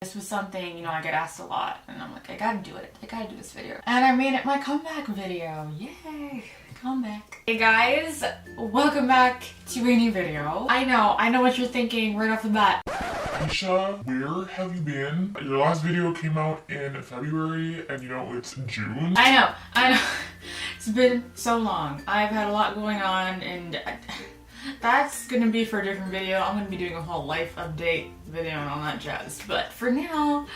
This was something, you know, I get asked a lot, and I'm like, I gotta do it. I gotta do this video. And I made it my comeback video. Yay! Comeback. Hey guys, welcome back to a new video. I know what you're thinking right off the bat. Aisha, where have you been? Your last video came out in February, and you know, it's June. I know. It's been so long. I've had a lot going on, and that's gonna be for a different video. I'm gonna be doing a whole life update video and all that jazz. But for now,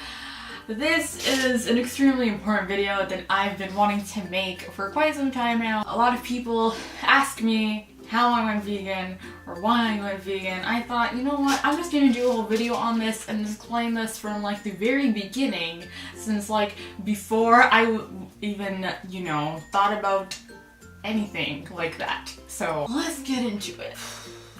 this is an extremely important video that I've been wanting to make for quite some time now. A lot of people ask me how I went vegan or why I went vegan. I thought, you know what, I'm just gonna do a whole video on this and explain this from like the very beginning, since like before I even, you know, thought about anything like that. So let's get into it.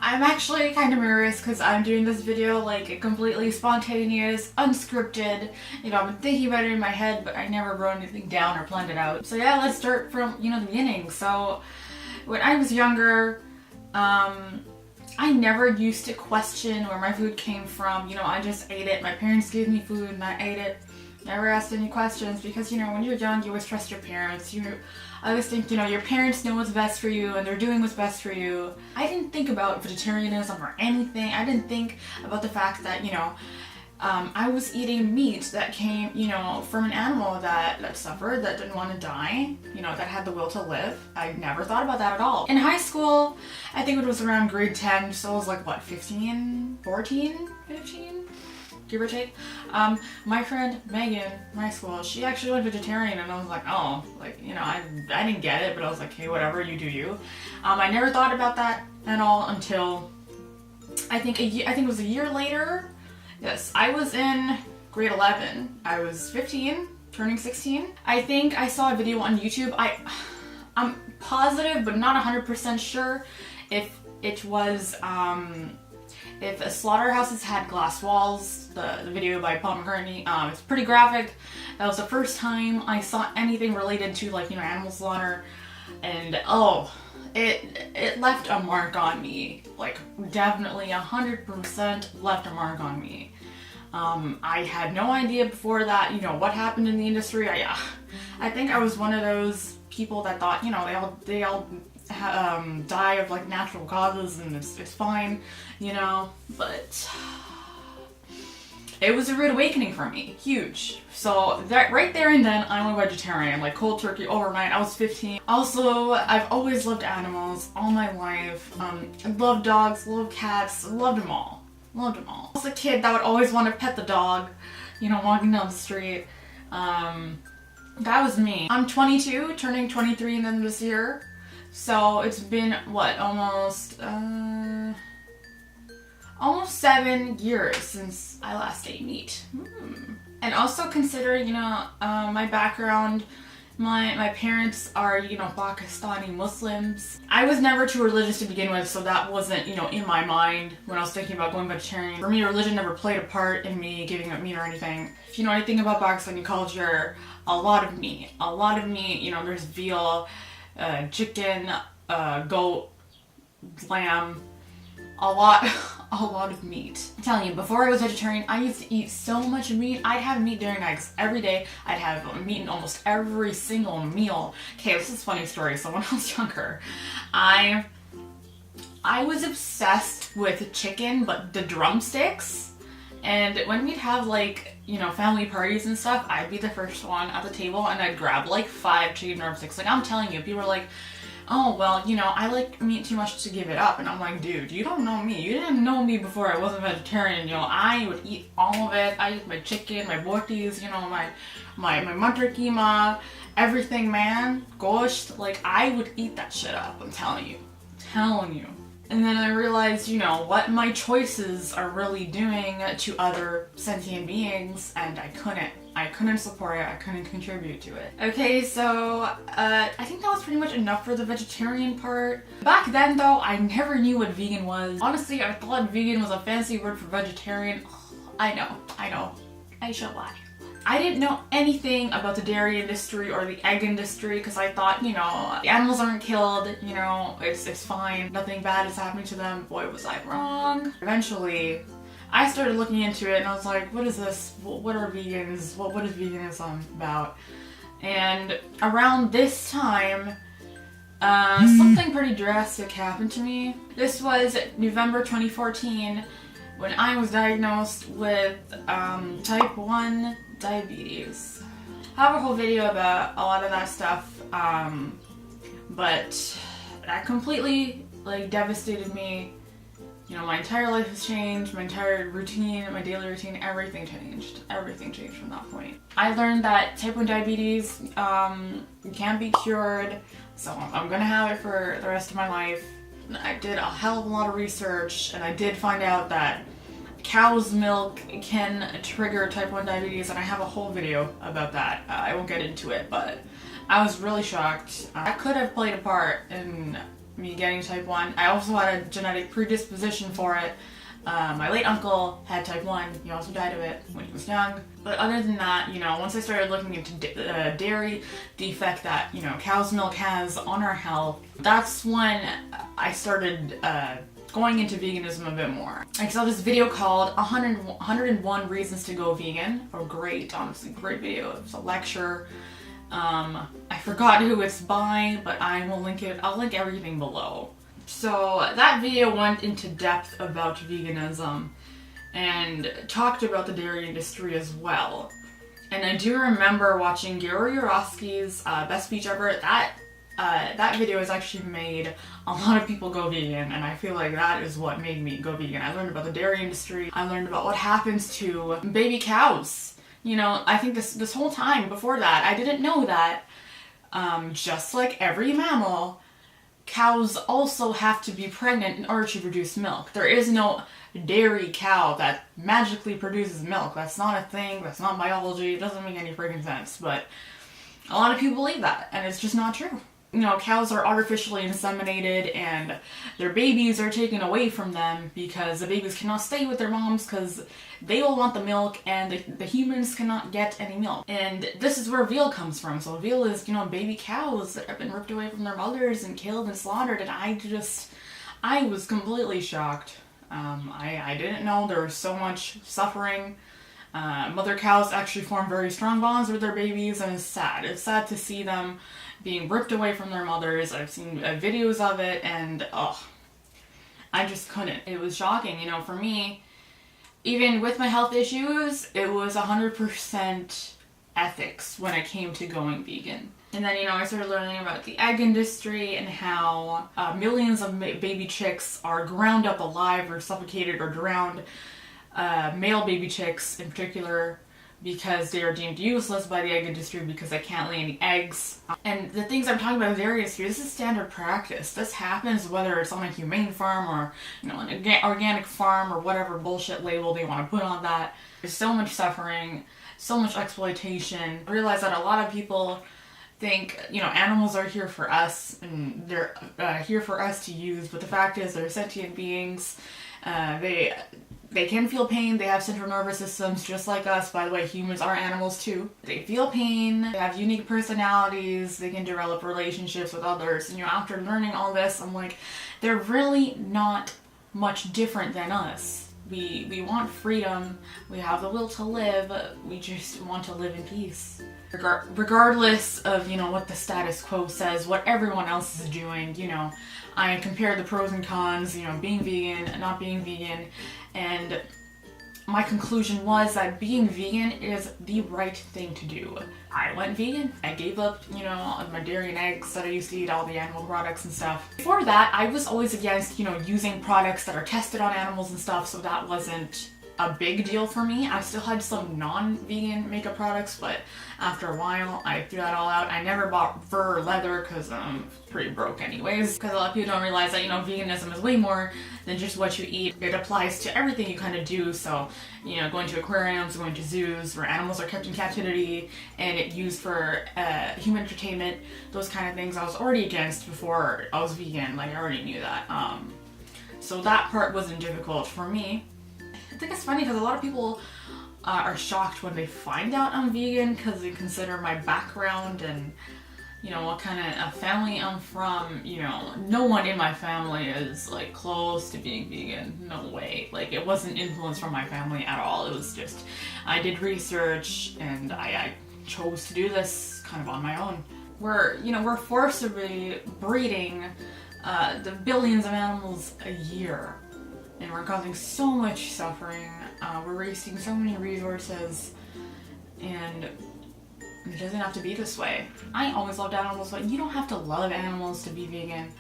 I'm actually kind of nervous because I'm doing this video like completely spontaneous, unscripted. You know, I've been thinking about it in my head, but I never wrote anything down or planned it out. So yeah, let's start from, you know, the beginning. So when I was younger, I never used to question where my food came from. You know, I just ate it. My parents gave me food and I ate it. Never asked any questions because, you know, when you're young, you always trust your parents. I always think, you know, your parents know what's best for you and they're doing what's best for you. I didn't think about vegetarianism or anything. I didn't think about the fact that, you know, I was eating meat that came, you know, from an animal that suffered, that didn't want to die, you know, that had the will to live. I never thought about that at all. In high school, I think it was around grade 10, so I was like, what, 15, 14, 15? Give or take. My friend Megan, my school, she actually went vegetarian, and I was like, oh, like, you know, I didn't get it, but I was like, hey, whatever, you do you. I never thought about that at all until I think it was a year later. Yes, I was in grade 11. I was 15, turning 16. I think I saw a video on YouTube. I'm positive, but not 100% sure if it was, if slaughterhouses had glass walls, the video by Paul McCartney. It's pretty graphic. That was the first time I saw anything related to, like, you know, animal slaughter, and oh, it left a mark on me. Like, definitely 100% left a mark on me. I had no idea before that, you know, what happened in the industry. I think I was one of those people that thought, you know, they all die of like natural causes and it's fine, you know, but it was a rude awakening for me, huge. So that right there and then I went vegetarian, like cold turkey overnight. I was 15. Also, I've always loved animals all my life. I love dogs, love cats, loved them all. Loved them all. I was a kid that would always want to pet the dog, you know, walking down the street. That was me. I'm 22, turning 23 in the end of this year. So it's been, what, almost 7 years since I last ate meat. And also considering, you know, my background, my parents are, you know, Pakistani Muslims. I was never too religious to begin with, so that wasn't, you know, in my mind when I was thinking about going vegetarian. For me, religion never played a part in me giving up meat or anything. If you know anything about Pakistani culture, a lot of meat, you know, there's veal, chicken, goat, lamb, a lot of meat. I'm telling you, before I was vegetarian, I used to eat so much meat. I'd have meat during nights every day. I'd have meat in almost every single meal. Okay, this is a funny story. So when I was younger, I was obsessed with chicken, but the drumsticks. And when we'd have, like, you know, family parties and stuff, I'd be the first one at the table and I'd grab like 5 chicken drumsticks. Like, I'm telling you, people are like, oh, well, you know, I like meat too much to give it up. And I'm like, dude, you don't know me. You didn't know me before I wasn't vegetarian. You know, I would eat all of it. I eat my chicken, my botis, you know, my mutton keema, everything, man. Gosht, like, I would eat that shit up. I'm telling you. And then I realized, you know, what my choices are really doing to other sentient beings, and I couldn't support it, I couldn't contribute to it. Okay, so I think that was pretty much enough for the vegetarian part. Back then though, I never knew what vegan was. Honestly, I thought vegan was a fancy word for vegetarian. I know, I shall lie. I didn't know anything about the dairy industry or the egg industry because I thought, you know, the animals aren't killed, you know, it's fine, nothing bad is happening to them. Boy, was I wrong. Eventually, I started looking into it and I was like, what is this? What are vegans? What is veganism about? And around this time, something pretty drastic happened to me. This was November 2014 when I was diagnosed with type 1 diabetes. I have a whole video about a lot of that stuff, but that completely devastated me. You know, my entire life has changed, my entire routine, my daily routine, everything changed. Everything changed from that point. I learned that type 1 diabetes can be cured, so I'm gonna have it for the rest of my life. I did a hell of a lot of research, and I did find out that cow's milk can trigger type 1 diabetes, and I have a whole video about that. I won't get into it, but I was really shocked. That could have played a part in me getting type 1. I also had a genetic predisposition for it. My late uncle had type 1. He also died of it when he was young. But other than that, you know, once I started looking into dairy, the effect that, you know, cow's milk has on our health, that's when I started going into veganism a bit more. I saw this video called 101 Reasons to Go Vegan. Oh, great, honestly, great video. It was a lecture. I forgot who it's by, but I will link it. I'll link everything below. So that video went into depth about veganism and talked about the dairy industry as well. And I do remember watching Gary Yourofsky's Best Speech Ever. That video has actually made a lot of people go vegan, and I feel like that is what made me go vegan. I learned about the dairy industry. I learned about what happens to baby cows. You know, I think this whole time before that, I didn't know that just like every mammal, cows also have to be pregnant in order to produce milk. There is no dairy cow that magically produces milk. That's not a thing. That's not biology. It doesn't make any freaking sense. But a lot of people believe that, and it's just not true. You know, cows are artificially inseminated and their babies are taken away from them because the babies cannot stay with their moms because they all want the milk and the humans cannot get any milk. And this is where veal comes from. So veal is, you know, baby cows that have been ripped away from their mothers and killed and slaughtered, and I was completely shocked. I didn't know there was so much suffering. Mother cows actually form very strong bonds with their babies, and it's sad. It's sad to see them being ripped away from their mothers. I've seen videos of it, and I just couldn't. It was shocking, you know, for me. Even with my health issues, it was 100% ethics when it came to going vegan. And then, you know, I started learning about the egg industry and how millions of baby chicks are ground up alive or suffocated or drowned. Male baby chicks in particular, because they are deemed useless by the egg industry because they can't lay any eggs. And the things I'm talking about in the dairy industry, this is standard practice. This happens whether it's on a humane farm or, you know, an organic farm or whatever bullshit label they want to put on that. There's so much suffering, so much exploitation. I realize that a lot of people think, you know, animals are here for us and they're here for us to use, but the fact is they're sentient beings. They can feel pain. They have central nervous systems just like us. By the way, humans are animals too. They feel pain. They have unique personalities. They can develop relationships with others. And, you know, after learning all this, I'm like, they're really not much different than us. We want freedom. We have the will to live. We just want to live in peace. Regardless of, you know, what the status quo says, what everyone else is doing, you know, I compared the pros and cons, you know, being vegan, not being vegan, and my conclusion was that being vegan is the right thing to do. I went vegan. I gave up, you know, my dairy and eggs that I used to eat, all the animal products and stuff. Before that, I was always against, you know, using products that are tested on animals and stuff, so that wasn't a big deal for me. I still had some non-vegan makeup products, but after a while, I threw that all out. I never bought fur or leather because I'm pretty broke anyways. Because a lot of people don't realize that, you know, veganism is way more than just what you eat. It applies to everything you kind of do. So, you know, going to aquariums, going to zoos where animals are kept in captivity and it used for human entertainment, those kind of things I was already against before I was vegan. Like, I already knew that. So that part wasn't difficult for me. I think it's funny because a lot of people are shocked when they find out I'm vegan because they consider my background and you know, what kind of family I'm from. You know, no one in my family is like close to being vegan. No way. Like, it wasn't influenced from my family at all. It was just, I did research and I chose to do this kind of on my own. We're forcibly breeding the billions of animals a year, and we're causing so much suffering. We're wasting so many resources, and it doesn't have to be this way. I always loved animals, but you don't have to love animals to be vegan.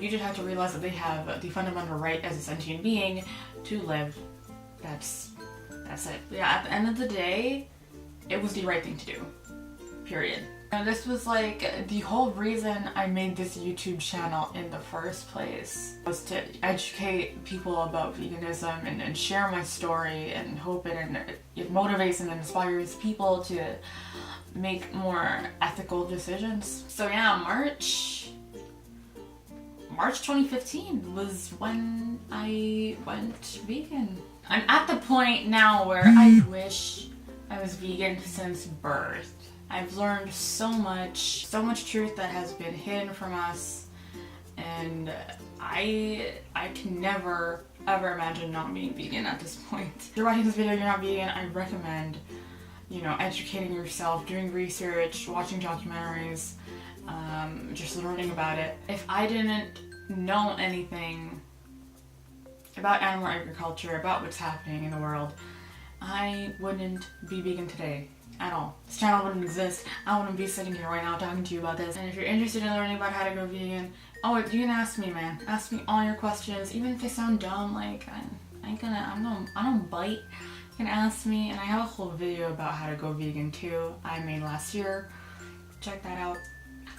You just have to realize that they have the fundamental right as a sentient being to live. That's it. Yeah, at the end of the day, it was the right thing to do. Period. And this was like the whole reason I made this YouTube channel in the first place, was to educate people about veganism and share my story, and hope it motivates and inspires people to make more ethical decisions. So yeah, March 2015 was when I went vegan. I'm at the point now where I wish I was vegan since birth. I've learned so much truth that has been hidden from us, and I can never ever imagine not being vegan at this point. If you're watching this video and you're not vegan, I recommend, you know, educating yourself, doing research, watching documentaries, just learning about it. If I didn't know anything about animal agriculture, about what's happening in the world, I wouldn't be vegan today at all. This channel wouldn't exist. I wouldn't be sitting here right now talking to you about this. And if you're interested in learning about how to go vegan, oh, you can ask me, man. Ask me all your questions, even if they sound dumb. Like, I don't bite. You can ask me, and I have a whole video about how to go vegan too. I made last year. Check that out.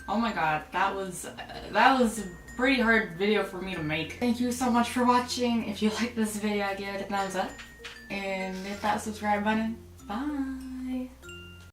Oh my god, that was a pretty hard video for me to make. Thank you so much for watching. If you like this video, give it a thumbs up and hit that subscribe button. Bye.